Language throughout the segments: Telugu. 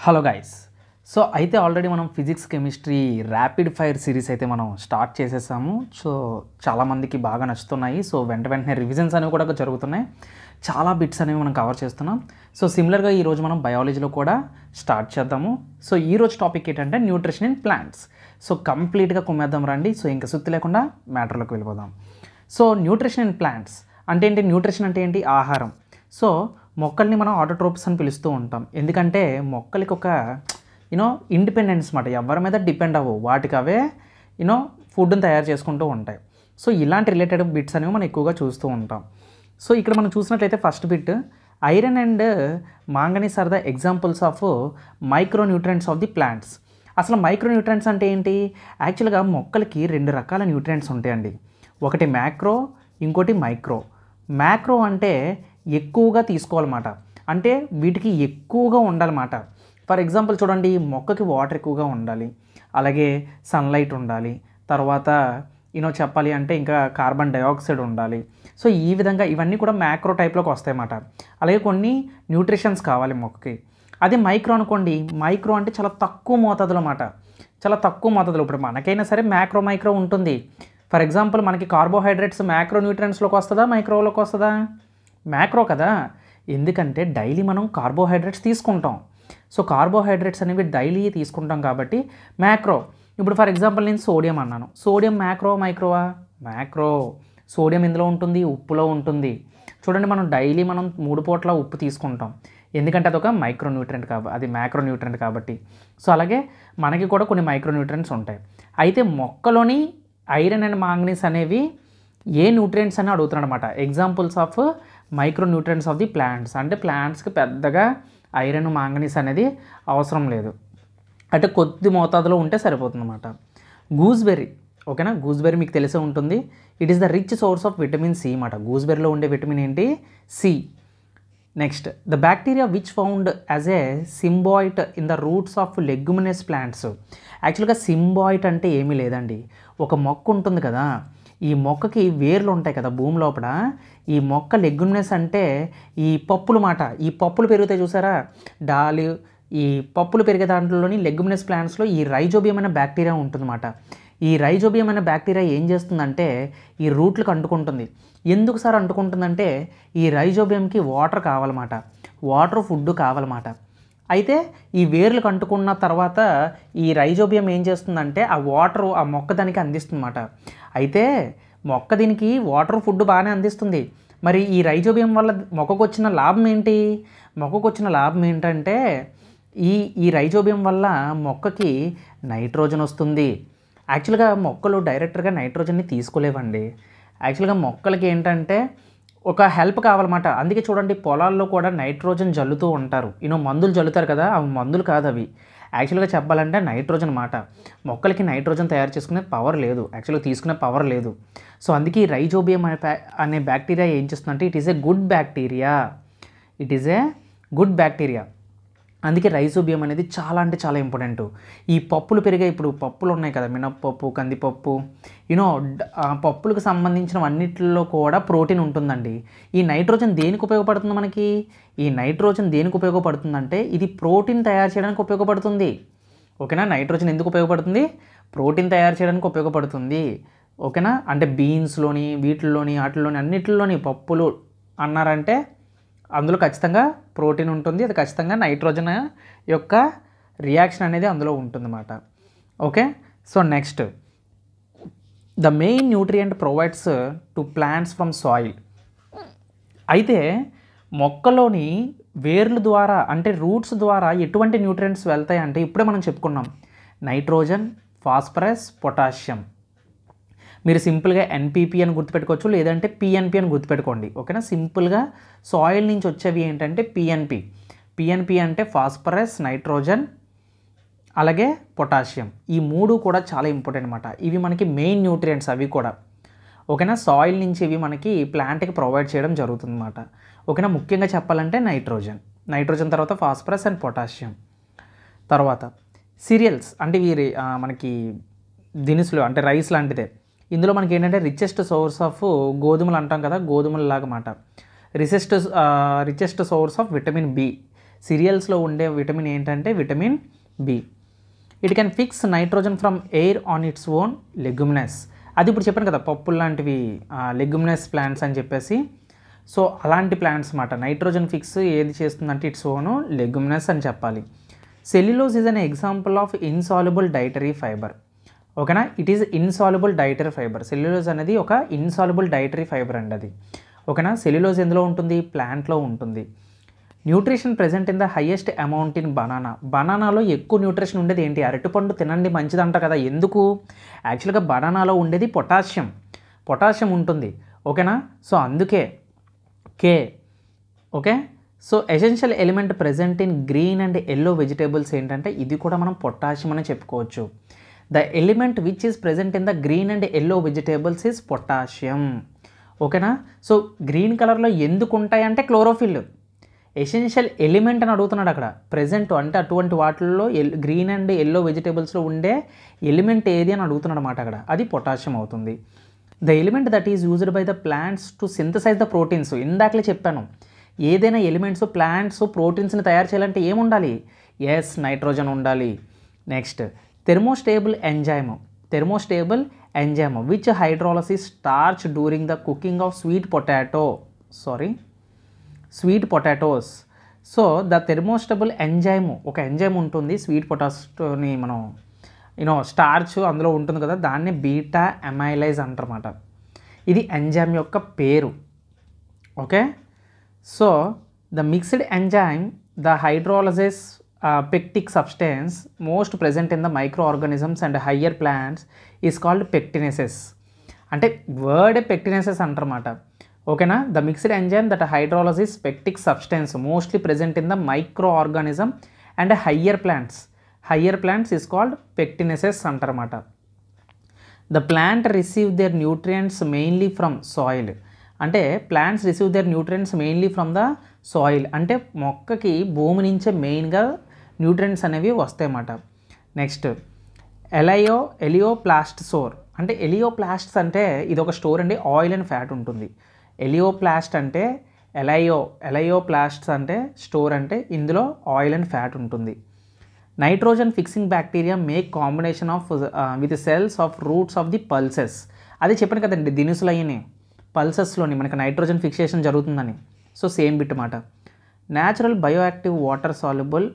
Hello guys. సో అయితే ఆల్రెడీ మనం physics chemistry rapid fire series అయితే మనం స్టార్ట్ చేసేసాము. సో చాలామందికి బాగా నచ్చుతున్నాయి. సో వెంటనే రివిజన్స్ అనేవి కూడా జరుగుతున్నాయి. చాలా బిట్స్ అనేవి మనం కవర్ చేస్తున్నాం. సో సిమిలర్గా ఈరోజు మనం బయాలజీలో కూడా స్టార్ట్ చేద్దాము. సో ఈరోజు టాపిక్ ఏంటంటే న్యూట్రిషన్ ఇన్ ప్లాంట్స్. సో కంప్లీట్గా కుమ్మేద్దాం రండి. సో ఇంకా సుత్తి లేకుండా మ్యాటర్లోకి వెళ్ళిపోదాం. సో న్యూట్రిషన్ ఇన్ ప్లాంట్స్ అంటే ఏంటి? న్యూట్రిషన్ అంటే ఏంటి? ఆహారం. సో మొక్కల్ని మనం ఆటోట్రోప్స్ అని పిలుస్తూ ఉంటాం. ఎందుకంటే మొక్కలకి ఒక ఇండిపెండెన్స్ మాట, ఎవరి మీద డిపెండ్ అవ్వవు, వాటికి అవే ఫుడ్ని తయారు చేసుకుంటూ ఉంటాయి. సో ఇలాంటి రిలేటెడ్ బిట్స్ అనేవి మనం ఎక్కువగా చూస్తూ ఉంటాం. సో ఇక్కడ మనం చూసినట్లయితే first bit, iron and manganese are the examples of micronutrients of the plants. అసలు మైక్రోన్యూట్రియంట్స్ అంటే ఏంటి? యాక్చువల్గా మొక్కలకి రెండు రకాల న్యూట్రియంట్స్ ఉంటాయండి. ఒకటి మ్యాక్రో, ఇంకోటి మైక్రో. మ్యాక్రో అంటే ఎక్కువగా తీసుకోవాలన్నమాట, అంటే వీటికి ఎక్కువగా ఉండాలన్నమాట. ఫర్ ఎగ్జాంపుల్ చూడండి, మొక్కకి వాటర్ ఎక్కువగా ఉండాలి, అలాగే సన్లైట్ ఉండాలి, తర్వాత చెప్పాలి అంటే ఇంకా కార్బన్ డైఆక్సైడ్ ఉండాలి. సో ఈ విధంగా ఇవన్నీ కూడా మ్యాక్రో టైప్లోకి వస్తాయన్నమాట. అలాగే కొన్ని న్యూట్రిషన్స్ కావాలి మొక్కకి. అదే మైక్రో అనుకోండి, మైక్రో అంటే చాలా తక్కువ మోతాదులో అన్నమాట, చాలా తక్కువ మోతాదులో. ఇప్పుడు మనకైనా సరే మ్యాక్రో మైక్రో ఉంటుంది. ఫర్ ఎగ్జాంపుల్ మనకి కార్బోహైడ్రేట్స్ మ్యాక్రో న్యూట్రియంట్స్లోకి వస్తుందా, మైక్రోలోకి వస్తుందా? మ్యాక్రో కదా, ఎందుకంటే డైలీ మనం కార్బోహైడ్రేట్స్ తీసుకుంటాం. సో కార్బోహైడ్రేట్స్ అనేవి డైలీ తీసుకుంటాం కాబట్టి మ్యాక్రో. ఇప్పుడు ఫర్ ఎగ్జాంపుల్ నేను సోడియం అన్నాను, సోడియం మ్యాక్రో మైక్రోవా? మ్యాక్రో. సోడియం ఇందులో ఉంటుంది, ఉప్పులో ఉంటుంది. చూడండి, మనం డైలీ 3 పూట్ల ఉప్పు తీసుకుంటాం, ఎందుకంటే అదొక మైక్రో న్యూట్రియంట్ కాబట్టి, అది మ్యాక్రో న్యూట్రియంట్ కాబట్టి. సో అలాగే మనకి కూడా కొన్ని మైక్రో న్యూట్రియంట్స్ ఉంటాయి. అయితే మొక్కలోని ఐరన్ అండ్ మాంగనీస్ అనేవి ఏ న్యూట్రియంట్స్ అని అడుగుతున్నాడు అనమాట. Examples of micro nutrients of the plants అంటే ప్లాంట్స్కి పెద్దగా ఐరన్ మాంగనీస్ అనేది అవసరం లేదు, అంటే కొద్ది మోతాదులో ఉంటే సరిపోతుందన్నమాట. గూస్బెర్రీ, ఓకేనా? గూస్బెర్రీ మీకు తెలిసే ఉంటుంది. It is the rich source of vitamin C అన్నమాట. గూస్బెర్రీలో ఉండే విటమిన్ ఏంటి? C. Next, the bacteria which found as a symbiont in the roots of leguminous plants. యాక్చువల్గా సింబాయిట్ అంటే ఏమీ లేదండి, ఒక మొక్క ఉంటుంది కదా, ఈ మొక్కకి వేర్లు ఉంటాయి కదా భూమి లోపల. ఈ మొక్క లెగ్యుమినస్ అంటే ఈ పప్పులు మాట, ఈ పప్పులు పెరుగుతాయి చూసారా, డాలు, ఈ పప్పులు పెరిగే దాంట్లోని లెగ్యుమినస్ ప్లాంట్స్లో ఈ రైజోబియం అనే బ్యాక్టీరియా ఉంటుందన్నమాట. ఈ రైజోబియం అనే బ్యాక్టీరియా ఏం చేస్తుందంటే ఈ రూట్లకు అంటుకుంటుంది. ఎందుకు సార్ అంటుకుంటుందంటే ఈ రైజోబియంకి వాటర్ కావాలన్నమాట, వాటర్ ఫుడ్ కావాలన్నమాట. అయితే ఈ వేర్లకు అంటుకున్న తర్వాత ఈ రైజోబియం ఏం చేస్తుందంటే ఆ వాటర్ ఆ మొక్క దానికి అందిస్తుందన్నమాట. అయితే మొక్క దీనికి వాటర్ ఫుడ్ బాగానే అందిస్తుంది. మరి ఈ రైజోబియం వల్ల మొక్కకు వచ్చిన లాభం ఏంటి? మొక్కకు వచ్చిన లాభం ఏంటంటే ఈ రైజోబియం వల్ల మొక్కకి నైట్రోజన్ వస్తుంది. యాక్చువల్గా మొక్కలు డైరెక్ట్గా నైట్రోజన్ని తీసుకోలేవండి. యాక్చువల్గా మొక్కలకి ఏంటంటే ఒక హెల్ప్ కావాలన్నమాట. అందుకే చూడండి, పొలాల్లో కూడా నైట్రోజన్ జల్లుతూ ఉంటారు. మందులు జల్లుతారు కదా, అవి మందులు కాదు, అవి యాక్చువల్గా చెప్పాలంటే నైట్రోజన్ మాట. మొక్కలకి నైట్రోజన్ తయారు చేసుకునే పవర్ లేదు, యాక్చువల్గా తీసుకునే పవర్ లేదు. సో అందుకే ఈ రైజోబియం అనే బ్యాక్టీరియా ఏం చేస్తుందంటే it is a good bacteria, it is a good bacteria. అందుకే రైజోబియం అనేది చాలా అంటే చాలా ఇంపార్టెంట్. ఈ పప్పులు పెరిగే, ఇప్పుడు పప్పులు ఉన్నాయి కదా, మినప్పప్పు, కందిపప్పు, పప్పులకు సంబంధించిన అన్నిటిలో కూడా ప్రోటీన్ ఉంటుందండి. ఈ నైట్రోజన్ దేనికి ఉపయోగపడుతుంది మనకి? ఈ నైట్రోజన్ దేనికి ఉపయోగపడుతుందంటే ఇది ప్రోటీన్ తయారు చేయడానికి ఉపయోగపడుతుంది, ఓకేనా? నైట్రోజన్ ఎందుకు ఉపయోగపడుతుంది? ప్రోటీన్ తయారు చేయడానికి ఉపయోగపడుతుంది, ఓకేనా? అంటే బీన్స్లోని, వీటిల్లోని, వాటిల్లోని, అన్నిటిలోని పప్పులు అన్నారంటే అందులో ఖచ్చితంగా ప్రోటీన్ ఉంటుంది, అది ఖచ్చితంగా నైట్రోజన్ యొక్క రియాక్షన్ అనేది అందులో ఉంటుందన్నమాట. Okay. So next, the main nutrient provides to plants from soil. అయితే మొక్కలోని వేర్ల ద్వారా అంటే రూట్స్ ద్వారా ఎటువంటి న్యూట్రియంట్స్ వెళ్తాయి అంటే ఇప్పుడే మనం చెప్పుకున్నాం, నైట్రోజన్, ఫాస్ఫరస్, పొటాషియం. మీరు సింపుల్గా ఎన్పీపీ అని గుర్తుపెట్టుకోవచ్చు, లేదంటే పిఎన్పి అని గుర్తుపెట్టుకోండి, ఓకేనా? సింపుల్గా సాయిల్ నుంచి వచ్చేవి ఏంటంటే పిఎన్పి. పిఎన్పి అంటే ఫాస్ఫరస్, నైట్రోజన్, అలాగే పొటాషియం. ఈ 3 కూడా చాలా ఇంపార్టెంట్ అనమాట. ఇవి మనకి మెయిన్ న్యూట్రియంట్స్ అవి కూడా, ఓకేనా? సాయిల్ నుంచి ఇవి మనకి ప్లాంట్కి ప్రొవైడ్ చేయడం జరుగుతుందన్నమాట, ఓకేనా? ముఖ్యంగా చెప్పాలంటే నైట్రోజన్ తర్వాత ఫాస్ఫరస్ అండ్ పొటాషియం. తర్వాత సీరియల్స్ అంటే ఇవి మనకి దినుసులు అంటే రైస్ లాంటిదే. ఇందులో మనకి ఏంటంటే రిచెస్ట్ సోర్స్ ఆఫ్ గోధుమలు అంటాం కదా, గోధుమల లాగా మాట. Richest source of vitamin B. సిరియల్స్లో ఉండే విటమిన్ ఏంటంటే vitamin B. It can fix nitrogen from air on its own leguminous. అది ఇప్పుడు చెప్పాను కదా పప్పులు లాంటివి లెగ్యుమినస్ ప్లాంట్స్ అని చెప్పేసి. సో అలాంటి ప్లాంట్స్ మాట నైట్రోజన్ ఫిక్స్ ఏది చేస్తుందంటే ఇట్స్ ఓన్ లెగ్యుమినస్ అని చెప్పాలి. Cellulose is an example of insoluble dietary fibre. ఓకేనా, it is insoluble dietary fibre. Cellulose అనేది ఒక ఇన్సాల్యుబుల్ డైటరీ ఫైబర్ అండి అది. ఓకేనా, సెల్యులోజ్ ఎందులో ఉంటుంది? ప్లాంట్లో ఉంటుంది. Nutrition present in the highest amount in banana. బనానాలో ఎక్కువ న్యూట్రిషన్ ఉండేది ఏంటి? అరటిపండు తినండి మంచిదంట కదా. ఎందుకు? యాక్చువల్గా బనానాలో ఉండేది పొటాషియం ఉంటుంది. ఓకేనా, సో అందుకే K. Okay, so essential element present in green and yellow vegetables ఏంటంటే ఇది కూడా మనం పొటాషియం అని చెప్పుకోవచ్చు. The element which is present in the green and yellow vegetables is potassium. ఓకేనా, సో గ్రీన్ కలర్లో ఎందుకు ఉంటాయి అంటే క్లోరోఫిల్. ఎసెన్షియల్ ఎలిమెంట్ అని అడుగుతున్నాడు అక్కడ. ప్రెజెంట్ అంటే అటువంటి వాటిల్లో గ్రీన్ అండ్ ఎల్లో వెజిటేబుల్స్లో ఉండే ఎలిమెంట్ ఏది అని అడుగుతున్నాడు అన్నమాట అక్కడ. అది పొటాషియం అవుతుంది. The element that is used by the plants to synthesise the proteins. ఇందాకలే చెప్పాను, ఏదైనా ఎలిమెంట్స్ ప్లాంట్స్ ప్రోటీన్స్ని తయారు చేయాలంటే ఏముండాలి? ఎస్, నైట్రోజన్ ఉండాలి. Next thermostable enzyme which hydrolysis starch during the cooking of sweet potatoes. So the thermostable enzyme, ఒక ఎంజైమ్ ఉంటుంది స్వీట్ పొటాటోని మనం స్టార్చ్ అందులో ఉంటుంది కదా, దాన్ని బీటా అమైలైజ్ అంటారన్నమాట. ఇది ఎంజైమ్ యొక్క పేరు. Okay, so the mixed enzyme the hydrolysis pectic substance most present in the microorganisms and higher plants is called pectinases. అంటే వర్డ్ pectinases అంటారన్నమాట. ఓకేనా, the mixed enzyme that hydrolysis pectic substance mostly present in the microorganism and higher plants is called pectinases అంటారన్నమాట. The plant receive their nutrients mainly from soil. అంటే plants receive their nutrients mainly from the soil. అంటే మొక్కకి భూమి నుంచే మెయిన్గా న్యూట్రియంట్స్ అనేవి వస్తాయన్నమాట. నెక్స్ట్ ఎలియోప్లాస్టోర్. అంటే ఎలియోప్లాస్ట్స్ అంటే ఇది ఒక స్టోర్ అండి, ఆయిల్ అండ్ ఫ్యాట్ ఉంటుంది. ఎలియోప్లాస్ట్ అంటే ఎలియోప్లాస్ట్స్ అంటే స్టోర్, అంటే ఇందులో ఆయిల్ అండ్ ఫ్యాట్ ఉంటుంది. Nitrogen fixing bacteria make combination of with cells of roots of the pulses. అది చెప్పాను కదండి, దినుసులు అయ్యని పల్సెస్లోని మనకి నైట్రోజన్ ఫిక్సేషన్ జరుగుతుందని. సో సేమ్ బిట్ మాట. Natural bioactive water soluble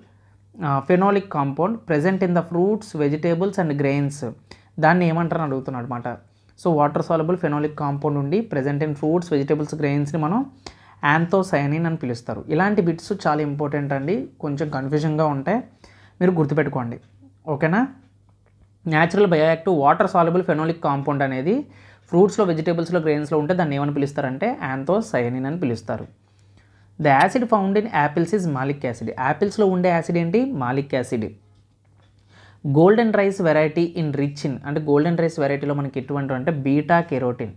phenolic compound present in the fruits vegetables and grains. దాన్ని ఏమంటారని అడుగుతున్నాడు అనమాట. So water soluble phenolic compound ఉండి ప్రెజెంట్ ఇన్ ఫ్రూట్స్ వెజిటేబుల్స్ గ్రెయిన్స్ని మనం యాంథోసైనిన్ అని పిలుస్తారు. ఇలాంటి బిట్స్ చాలా ఇంపార్టెంట్ అండి, కొంచెం కన్ఫ్యూజన్గా ఉంటాయి, మీరు గుర్తుపెట్టుకోండి. ఓకేనా, natural bioactive water soluble phenolic compound అనేది ఫ్రూట్స్లో వెజిటేబుల్స్లో గ్రెయిన్స్లో ఉంటే దాన్ని ఏమని పిలుస్తారంటే యాంథోసైనిన్ అని పిలుస్తారు. The acid found in apples is malic acid. యాపిల్స్లో ఉండే యాసిడ్ ఏంటి? Malic acid. Golden rice variety in rich in, అంటే గోల్డెన్ రైస్ వెరైటీలో మనకి ఎటువంటి అంటే బీటా కెరోటిన్.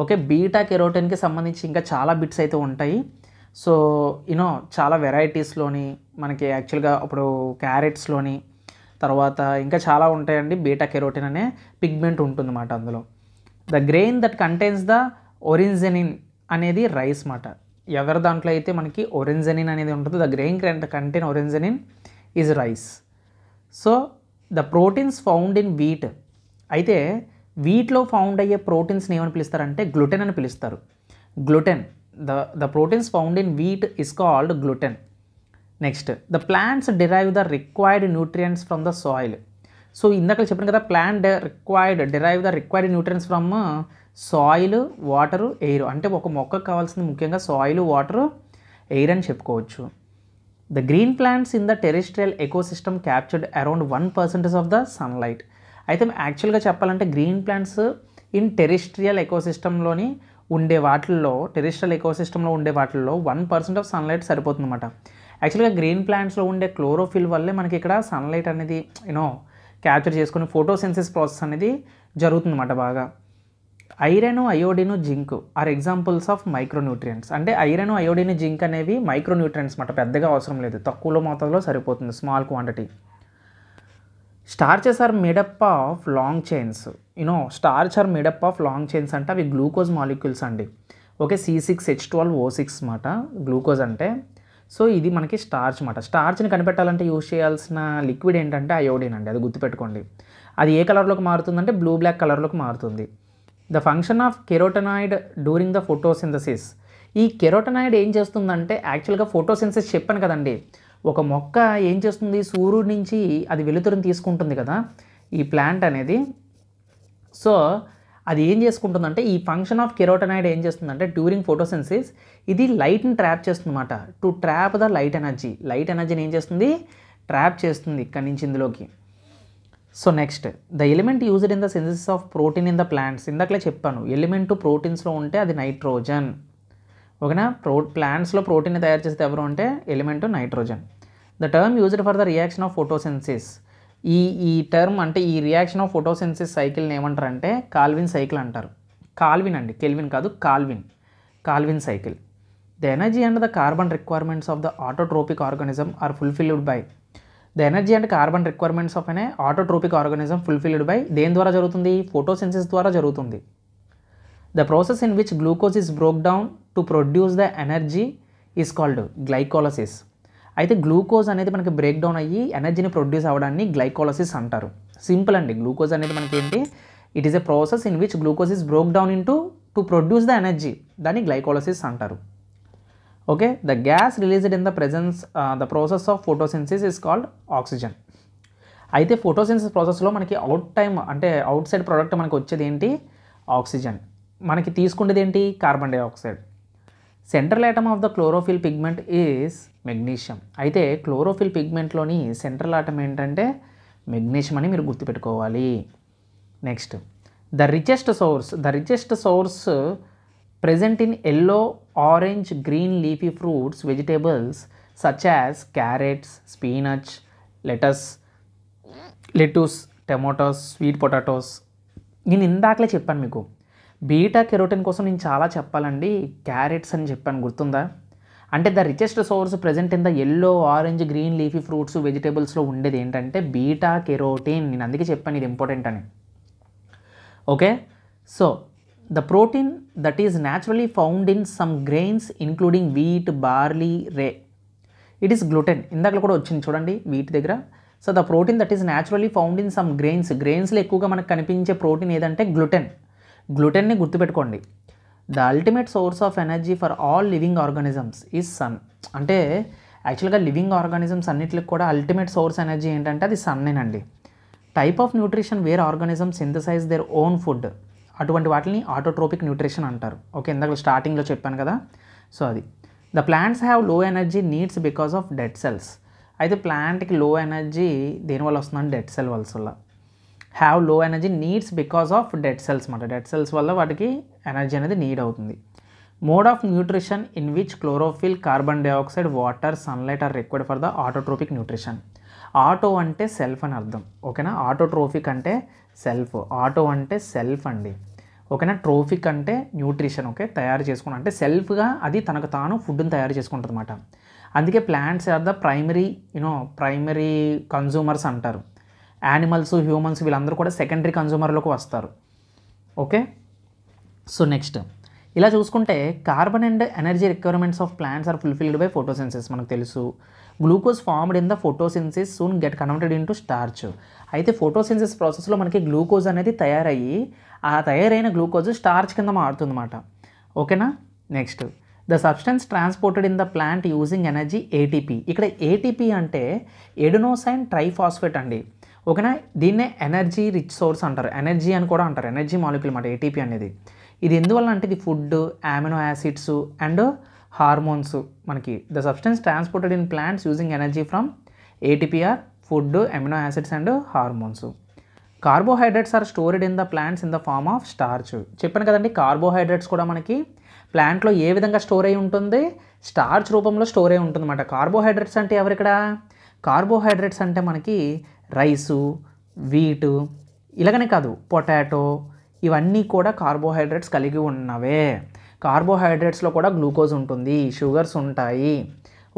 ఓకే, బీటా కెరోటిన్కి సంబంధించి ఇంకా చాలా బిట్స్ అయితే ఉంటాయి. సో చాలా వెరైటీస్లోని మనకి యాక్చువల్గా ఇప్పుడు క్యారెట్స్లోని తర్వాత ఇంకా చాలా ఉంటాయండి. బీటా కెరోటిన్ అనే పిగ్మెంట్ ఉంటుందన్నమాట అందులో. The grain that contains the oryzenin అనేది రైస్ మాట. ఎవరి దాంట్లో అయితే మనకి ఒరిన్జెనిన్ అనేది ఉంటుంది, the grain contain oryzenin is rice. So the proteins found in wheat. అయితే వీట్లో ఫౌండ్ అయ్యే ప్రోటీన్స్ని ఏమని పిలుస్తారంటే గ్లూటెన్ అని పిలుస్తారు. Gluten, the proteins found in wheat is called gluten. Next the plants derive the required nutrients from the soil. So ఇందాక చెప్పాను కదా, plant derive the required nutrients from soil, water, air. అంటే ఒక మొక్కకు కావాల్సింది ముఖ్యంగా సాయిల్, వాటరు, ఎయిర్ అని చెప్పుకోవచ్చు. The green plants in the terrestrial ecosystem captured around 1% of the sunlight. అయితే యాక్చువల్గా చెప్పాలంటే గ్రీన్ ప్లాంట్స్ ఇన్ టెరెస్ట్రియల్ ఎకోసిస్టంలోని ఉండే వాటిల్లో, టెరెస్ట్రియల్ ఎకోసిస్టంలో ఉండే వాటిల్లో 1% ఆఫ్ సన్లైట్ సరిపోతుందన్నమాట. యాక్చువల్గా గ్రీన్ ప్లాంట్స్లో ఉండే క్లోరోఫిల్ వల్లే మనకి ఇక్కడ సన్లైట్ అనేది క్యాప్చర్ చేసుకుని ఫోటోసిన్సిస్ ప్రాసెస్ అనేది జరుగుతుందన్నమాట బాగా. Iron, iodine, zinc are examples of micronutrients. అంటే ఐరన్, అయోడిన్, జింక్ అనేవి మైక్రోన్యూట్రియంట్స్ మాట, పెద్దగా అవసరం లేదు, తక్కువలో మోతాదులో సరిపోతుంది, small quantity. Starches are made up of long chains. Starch are made up of long chains అంటే అవి గ్లూకోజ్ మాలిక్యూల్స్ అండి. ఓకే, C6H12O6 మాట గ్లూకోజ్ అంటే. సో ఇది మనకి స్టార్చ్ అన్నమాట. స్టార్చ్ని కనిపెట్టాలంటే యూజ్ చేయాల్సిన లిక్విడ్ ఏంటంటే అయోడిన్ అండి, అది గుర్తుపెట్టుకోండి. అది ఏ కలర్లోకి మారుతుందంటే బ్లూ బ్లాక్ కలర్లోకి మారుతుంది. The function of carotenoid during the photosynthesis. ఈ కెరోటనాయిడ్ ఏం చేస్తుందంటే యాక్చువల్గా ఫోటోసింథసిస్ చెప్పాను కదండి, ఒక మొక్క ఏం చేస్తుంది, సూర్యుడి నుంచి అది వెలుతురుని తీసుకుంటుంది కదా ఈ ప్లాంట్ అనేది. సో అది ఏం చేసుకుంటుందంటే ఈ ఫంక్షన్ ఆఫ్ కెరోటనాయిడ్ ఏం చేస్తుందంటే డ్యూరింగ్ ఫోటోసింథసిస్ ఇది లైట్ని ట్రాప్ చేస్తుందన్నమాట. To trap the light energy, light ఎనర్జీని ఏం చేస్తుంది, ట్రాప్ చేస్తుంది ఇక్కడి నుంచి ఇందులోకి. So next, the element used in the synthesis of protein in the plants. ఇందాకలే చెప్పాను ఎలిమెంట్ ప్రోటీన్స్లో ఉంటే అది నైట్రోజన్. ఓకేనా, ప్లాంట్స్లో ప్రోటీన్ని తయారు చేసేది ఎవరు అంటే element nitrogen. The term used for the reaction of photosynthesis. ఈ టర్మ్ అంటే ఈ రియాక్షన్ ఆఫ్ ఫోటోసింథసిస్ సైకిల్ని ఏమంటారంటే కాల్విన్ సైకిల్ అంటారు. కాల్విన్ అండి, కెల్విన్ కాదు, Calvin cycle. The energy and the carbon requirements of the autotrophic organism are fulfilled by. The energy and carbon requirements of అనే ఆటోట్రోపిక్ ఆర్గానిజం ఫుల్ఫిల్డ్ బై దేని ద్వారా జరుగుతుంది, ఫోటోసింథసిస్ ద్వారా జరుగుతుంది. The process in which glucose is broke down to produce the energy is called glycolysis. అయితే గ్లూకోజ్ అనేది మనకి బ్రేక్ డౌన్ అయ్యి ఎనర్జీని ప్రొడ్యూస్ అవ్వడాన్ని గ్లైకోలసిస్ అంటారు. సింపుల్ అండి, గ్లూకోజ్ అనేది మనకి ఏంటి, it is a process in which glucose is broke down to produce the energy, దాన్ని గ్లైకోలసిస్ అంటారు. Okay, the gas released in the presence the process of photosynthesis is called oxygen. అయితే ఫోటోసింథసిస్ ప్రాసెస్లో మనకి అవుట్ సైడ్ ప్రోడక్ట్ మనకి వచ్చేది ఏంటి, ఆక్సిజన్. మనకి తీసుకునేది ఏంటి, carbon dioxide. Central atom of the chlorophyll pigment is magnesium. అయితే క్లోరోఫిల్ పిగ్మెంట్లోని సెంట్రల్ ఆటమ్ ఏంటంటే మెగ్నీషియం అని మీరు గుర్తుపెట్టుకోవాలి. Next, the richest source present in yellow, orange, green leafy fruits, vegetables such as carrots, spinach, lettuce, tomatoes, sweet potatoes. నేను ఇందాకలే చెప్పాను మీకు బీటా కెరోటిన్ కోసం నేను చాలా చెప్పాలండి, క్యారెట్స్ అని చెప్పాను గుర్తుందా. అంటే the richest source present in the yellow, orange, green leafy fruits, వెజిటేబుల్స్లో ఉండేది ఏంటంటే బీటా కెరోటిన్. నేను అందుకే చెప్పాను ఇది ఇంపార్టెంట్ అని. Okay, so the protein that is naturally found in some grains including wheat, barley, rye, it is gluten. ఇందాక కూడా వచ్చింది చూడండి వీట్ దగ్గర. So the protein that is naturally found in some గ్రెయిన్స్లో ఎక్కువగా మనకు కనిపించే ప్రోటీన్ ఏదంటే గ్లూటెన్ని గుర్తుపెట్టుకోండి. The ultimate source of energy for all living organisms is sun. అంటే యాక్చువల్గా లివింగ్ ఆర్గానిజమ్స్ అన్నిటికి కూడా అల్టిమేట్ సోర్స్ ఎనర్జీ ఏంటంటే అది సన్నేనండి. Type of nutrition where organisms synthesise their own food, అటువంటి వాటిని ఆటోట్రోపిక్ న్యూట్రిషన్ అంటారు. ఓకే, ఇందాక స్టార్టింగ్లో చెప్పాను కదా. సో అది the plants have low energy needs because of dead cells. అయితే ప్లాంట్కి లో ఎనర్జీ దేనివల్ల వస్తుందంటే డెడ్ సెల్ వల్ల. Have low energy needs because of dead cells అన్నమాట. డెడ్ సెల్స్ వల్ల వాటికి ఎనర్జీ అనేది నీడ్ అవుతుంది. Mode of nutrition in which chlorophyll, carbon dioxide, water, sunlight are required for the autotrophic nutrition. Auto అంటే సెల్ఫ్ అని అర్థం. ఓకేనా, ఆటోట్రోఫిక్ అంటే సెల్ఫ్, ఆటో అంటే సెల్ఫ్ అండి. ఓకేనా, ట్రోఫిక్ అంటే న్యూట్రిషన్. ఓకే, తయారు చేసుకుని అంటే సెల్ఫ్గా అది తనకు తాను ఫుడ్ని తయారు చేసుకుంటుంది అనమాట. అందుకే plants are the primary consumers అంటారు. యానిమల్స్, హ్యూమన్స్ వీళ్ళందరూ కూడా సెకండరీ కన్జ్యూమర్లోకి వస్తారు. ఓకే, సో నెక్స్ట్ ఇలా చూసుకుంటే carbon and energy requirements of plants are fulfilled by photosynthesis మనకు తెలుసు. Glucose formed in the photosynthesis soon get converted into starch. అయితే ఫోటోసింథసిస్ ప్రాసెస్లో మనకి గ్లూకోజ్ అనేది తయారయ్యి ఆ తయారైన గ్లూకోజ్ స్టార్చ్ కింద మారుతుందన్నమాట. ఓకేనా, next the substance transported in the plant using energy ATP. ఇక్కడ ఏటీపీ అంటే ఎడినోసైన్ ట్రైఫాస్ఫేట్ అండి. ఓకేనా, దీన్నే ఎనర్జీ రిచ్ సోర్స్ అంటారు, ఎనర్జీ అని కూడా అంటారు, ఎనర్జీ మాలిక్యూల్ అన్నమాట ఏటీపీ అనేది. ఇది ఎందువల్ల అంటే ఇది food, amino acids and hormones మనకి. The substance transported in plants using energy from ATP are food, amino acids and hormones. Carbohydrates are stored in the plants in the form of starch. చెప్పాను కదండి, కార్బోహైడ్రేట్స్ కూడా మనకి ప్లాంట్లో ఏ విధంగా స్టోర్ అయి ఉంటుంది, స్టార్చ్ రూపంలో స్టోర్ అయి ఉంటుంది అన్నమాట. కార్బోహైడ్రేట్స్ అంటే ఎవరు ఇక్కడ, కార్బోహైడ్రేట్స్ అంటే మనకి రైసు, వీటు, ఇలాగనే కాదు పొటాటో, ఇవన్నీ కూడా కార్బోహైడ్రేట్స్ కలిగి ఉన్నవే. కార్బోహైడ్రేట్స్లో కూడా గ్లూకోజ్ ఉంటుంది, షుగర్స్ ఉంటాయి.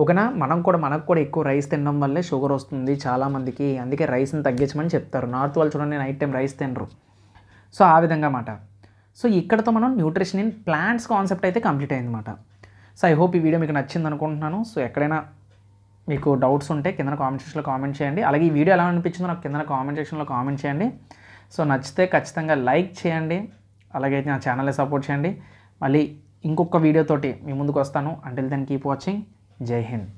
ఓకేనా, మనకు కూడా ఎక్కువ రైస్ తినడం వల్లే షుగర్ వస్తుంది చాలామందికి. అందుకే రైస్ని తగ్గించమని చెప్తారు. నార్త్ వాళ్ళు చూడండి నైట్ టైం రైస్ తినరు. సో ఆ విధంగా అన్నమాట. సో ఇక్కడతో మనం న్యూట్రిషన్ ఇన్ ప్లాంట్స్ కాన్సెప్ట్ అయితే కంప్లీట్ అయిందన్నమాట. సో ఐ హోప్ ఈ వీడియో మీకు నచ్చింది అనుకుంటున్నాను. సో ఎక్కడైనా మీకు డౌట్స్ ఉంటే కింద కామెంట్ సెక్షన్లో కామెంట్ చేయండి. అలాగే ఈ వీడియో ఎలా అనిపించిందో నాకు కింద కామెంట్ సెక్షన్లో కామెంట్ చేయండి. సో నచ్చితే ఖచ్చితంగా లైక్ చేయండి. అలాగే నా ఛానల్ని సపోర్ట్ చేయండి. మళ్ళీ ఇంకొక వీడియోతోటి మీ ముందుకు వస్తాను. Until then keep watching. జై హింద్.